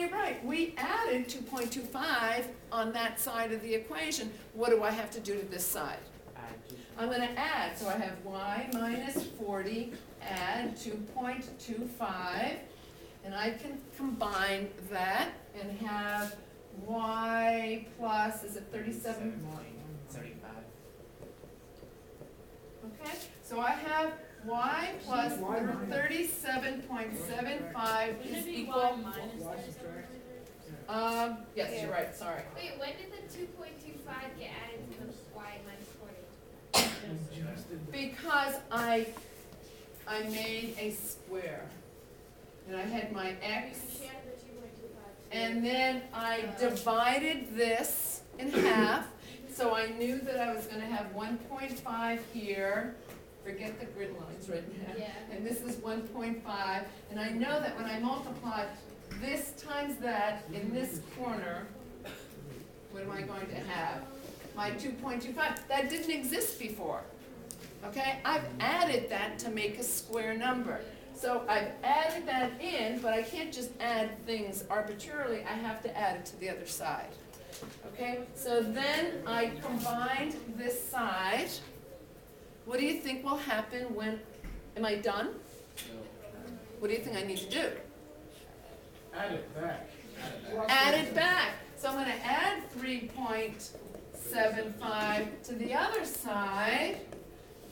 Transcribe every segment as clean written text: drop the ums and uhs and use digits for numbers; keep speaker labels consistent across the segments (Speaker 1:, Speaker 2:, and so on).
Speaker 1: exactly right. We added 2.25 on that side of the equation. What do I have to do to this side? I'm going to add, so I have y minus 40, add 2.25, and I can combine that and have y plus, is it 37?
Speaker 2: 75.
Speaker 1: Okay, so I have y plus 37.75 is equal. Yes, you're right, sorry.
Speaker 3: Wait, when did the 2.25 get added to the y minus 40?
Speaker 1: Because I made a square. And I had my x,
Speaker 3: She added the 2.25.
Speaker 1: and then I divided this in half. So I knew that I was gonna have 1.5 here. Forget the grid lines right now.
Speaker 3: Yeah.
Speaker 1: And this is 1.5. And I know that when I multiply this times that in this corner, what am I going to have? My 2.25. That didn't exist before. Okay? I've added that to make a square number. So I've added that in, but I can't just add things arbitrarily. I have to add it to the other side. Okay? So then I combined this side. What do you think will happen when, am I done? What do you think I need to do?
Speaker 4: Add it back.
Speaker 1: Add it back. So I'm going to add 3.75 to the other side,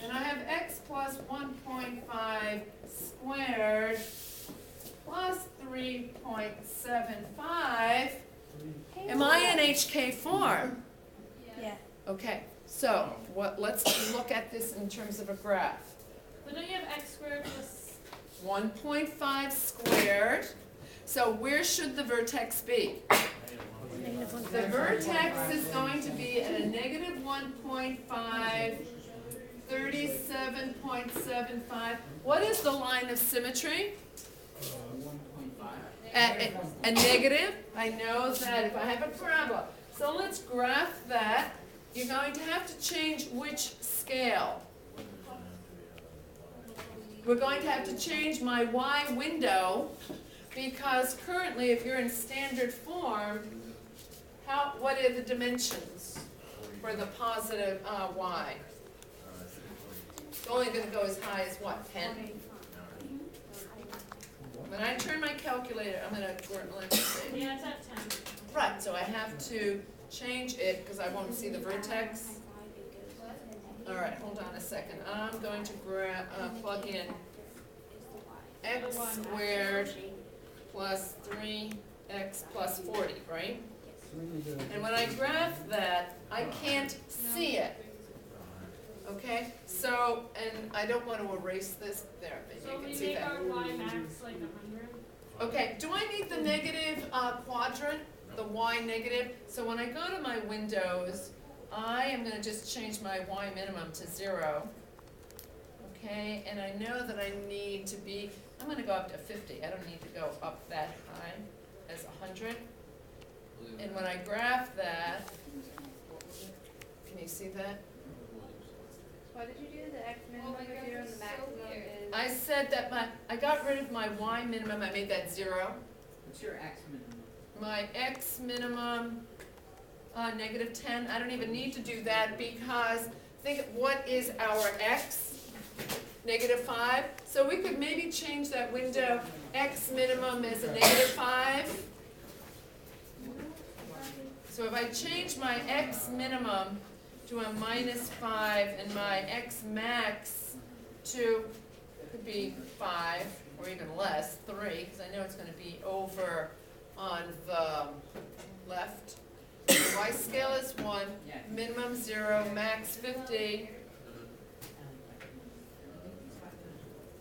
Speaker 1: and I have x plus 1.5 squared plus 3.75. Am I in HK form?
Speaker 3: Yeah.
Speaker 1: Okay, so let's look at this in terms of a graph.
Speaker 5: But don't you have x squared plus
Speaker 1: 1.5 squared. So where should the vertex be? The vertex is going to be at a negative 1.5, 37.75. What is the line of symmetry?
Speaker 2: 1.5.
Speaker 1: A negative. I know that if I have a parabola. So let's graph that. You're going to have to change which scale. We're going to have to change my y window, because currently if you're in standard form, what are the dimensions for the positive y? It's only going to go as high as what, 10? When I turn my calculator, I'm going to, let's see.
Speaker 5: yeah, it's at 10.
Speaker 1: Right, so I have to change it because I won't see the vertex. All right, hold on a second. I'm going to plug in x squared plus 3x plus 40, right? And when I graph that, I can't see it. Okay, so, and I don't want to erase this there, but
Speaker 5: So
Speaker 1: you
Speaker 5: we
Speaker 1: can see
Speaker 5: make
Speaker 1: that.
Speaker 5: our y max like 100.
Speaker 1: Okay, do I need the negative quadrant, the y negative? So when I go to my windows, I am going to just change my y minimum to 0. Okay, and I know that I need to be, I'm going to go up to 50. I don't need to go up that high as 100. And when I graph that, can you see that?
Speaker 6: Why did you do the x minimum
Speaker 3: my
Speaker 6: of
Speaker 3: God,
Speaker 6: 0 and
Speaker 3: that's
Speaker 6: the
Speaker 3: so
Speaker 6: maximum
Speaker 3: weird.
Speaker 6: is?
Speaker 1: I said that I got rid of my y minimum, I made that 0.
Speaker 2: What's your x minimum?
Speaker 1: My x minimum, negative 10, I don't even need to do that because think what is our x? Negative 5. So we could maybe change that window. X minimum is a negative 5. So if I change my x minimum to a minus 5 and my x max to, could be 5 or even less, 3, because I know it's going to be over on the left. Y scale is 1, minimum 0, max 50.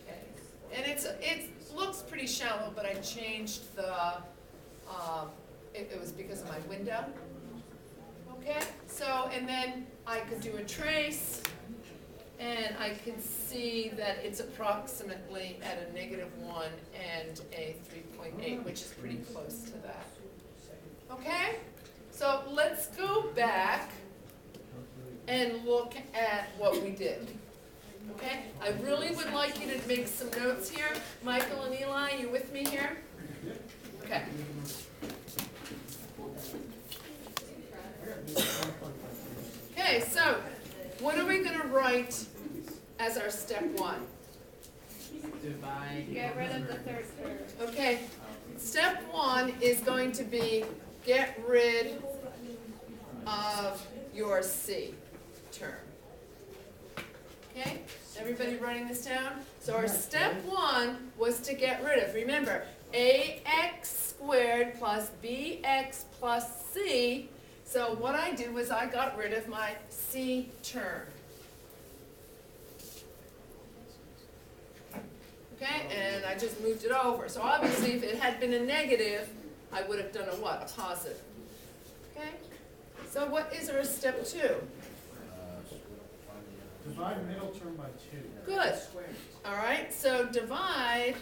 Speaker 1: Okay. And it looks pretty shallow, but I changed the, it was because of my window. Okay, so, and then I could do a trace, and I can see that it's approximately at a negative 1 and a 3.8, which is pretty close to that. Okay, so let's go back and look at what we did. Okay, I really would like you to make some notes here. Michael and Eli, you with me here? Okay. Okay, step one is going to be get rid of your C term. Okay, everybody writing this down? So our step one was to get rid of, remember, ax squared plus bx plus c. So what I did was I got rid of my c term. Okay, and I just moved it over. So obviously if it had been a negative, I would have done a what? A positive. Okay? So what is our step two?
Speaker 4: Divide middle term by 2.
Speaker 1: Good. All right, so divide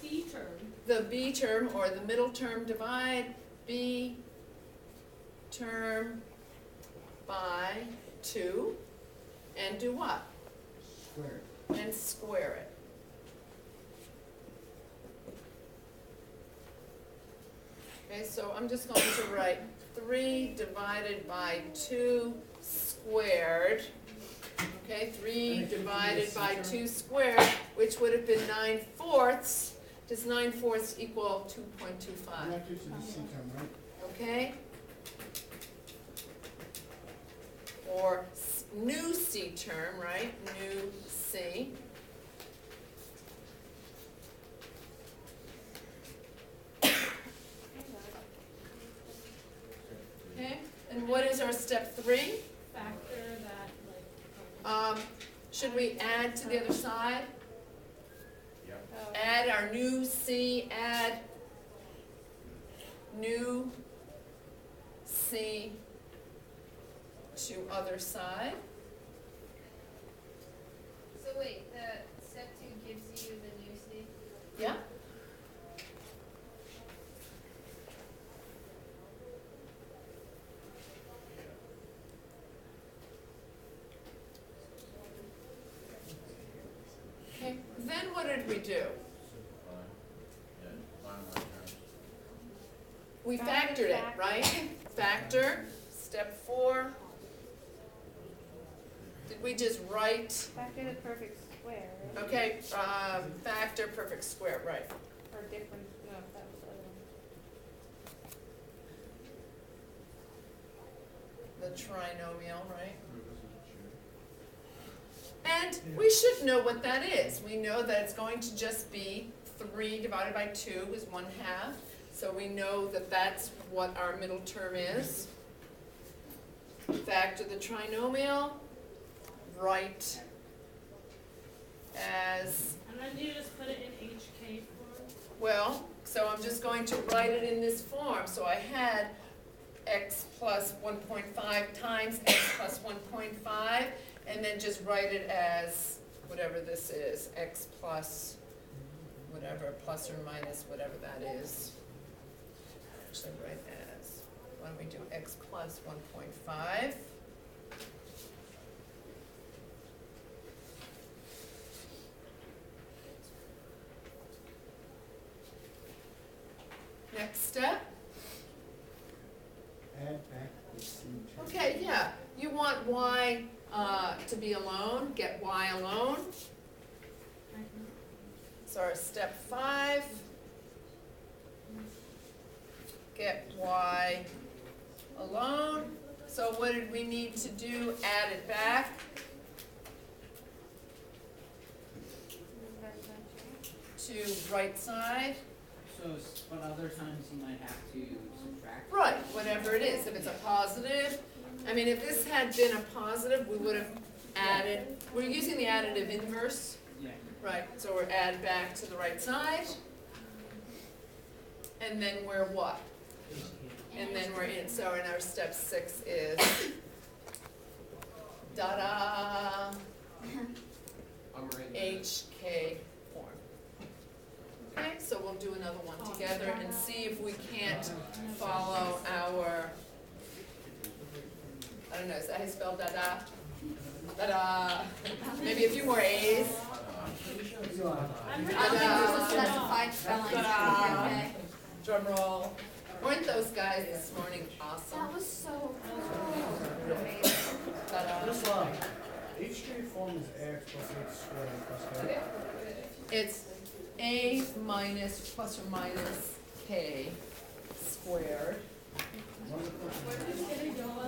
Speaker 5: B term.
Speaker 1: the b term or the middle term, divide b term by 2 and do what?
Speaker 4: Squared.
Speaker 1: And square it. Okay, so I'm just going to write 3 divided by 2 squared. Okay, 3 divided by 2 squared, which would have been 9/4. Does 9/4 equal 2.25?
Speaker 4: Connected to the C term, right?
Speaker 1: Okay? Or new C term, right? New C. Okay, and what is our step 3?
Speaker 5: Factor that,
Speaker 1: Should we add to the other side?
Speaker 6: Oh.
Speaker 1: Add our new C, add new C to other side.
Speaker 3: So wait, the step 2 gives you the new C?
Speaker 1: Yeah? Okay, then what did we do? We factored it, right? Factor, step 4. Did we just write,
Speaker 6: Factor the perfect square, right?
Speaker 1: okay, factor perfect square, right?
Speaker 6: Or different, no, that was the other one.
Speaker 1: The trinomial, right? And we should know what that is. We know that it's going to just be 3 divided by 2 is 1/2. So we know that that's what our middle term is. Factor the trinomial, write as,
Speaker 5: and then you just put it in HK form.
Speaker 1: well, so I'm just going to write it in this form. So I had x plus 1.5 times x plus 1.5, and then just write it as whatever this is, x plus whatever, plus or minus whatever that is. Actually write as, why don't we do x plus 1.5? Next step.
Speaker 4: Add back the C term.
Speaker 1: Okay, yeah, you want y to be alone, get y alone. So our step 5, get y alone. So what did we need to do? Add it back to right side.
Speaker 2: But other times you might have to subtract.
Speaker 1: Right, whatever it is, if it's a positive. I mean, if this had been a positive, we would have added, we're using the additive inverse.
Speaker 2: Yeah.
Speaker 1: Right, so we're add back to the right side. And then we're what? And then we're in, so in our step 6 is da-da, HK form. Okay, so we'll do another one together and see if we can't follow our, I don't know, is that how you spell da-da? Da-da, maybe a few more A's.
Speaker 5: I'm pretty
Speaker 1: Ta-da.
Speaker 5: sure this is
Speaker 3: Specified spelling.
Speaker 1: Ta-da.
Speaker 3: Okay.
Speaker 1: Drum roll. Weren't those guys this morning awesome?
Speaker 3: That was so
Speaker 6: Amazing.
Speaker 1: Ta-da.
Speaker 4: This HK form is ax plus h squared plus k.
Speaker 1: It's A minus plus or minus K squared.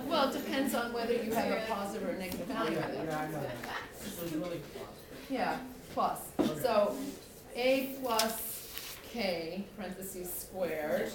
Speaker 1: Well, it depends on whether you have a positive or a negative value in it.
Speaker 4: Yeah, I know that.
Speaker 2: So it's really plus.
Speaker 1: Yeah, plus. So A plus K, parentheses squared,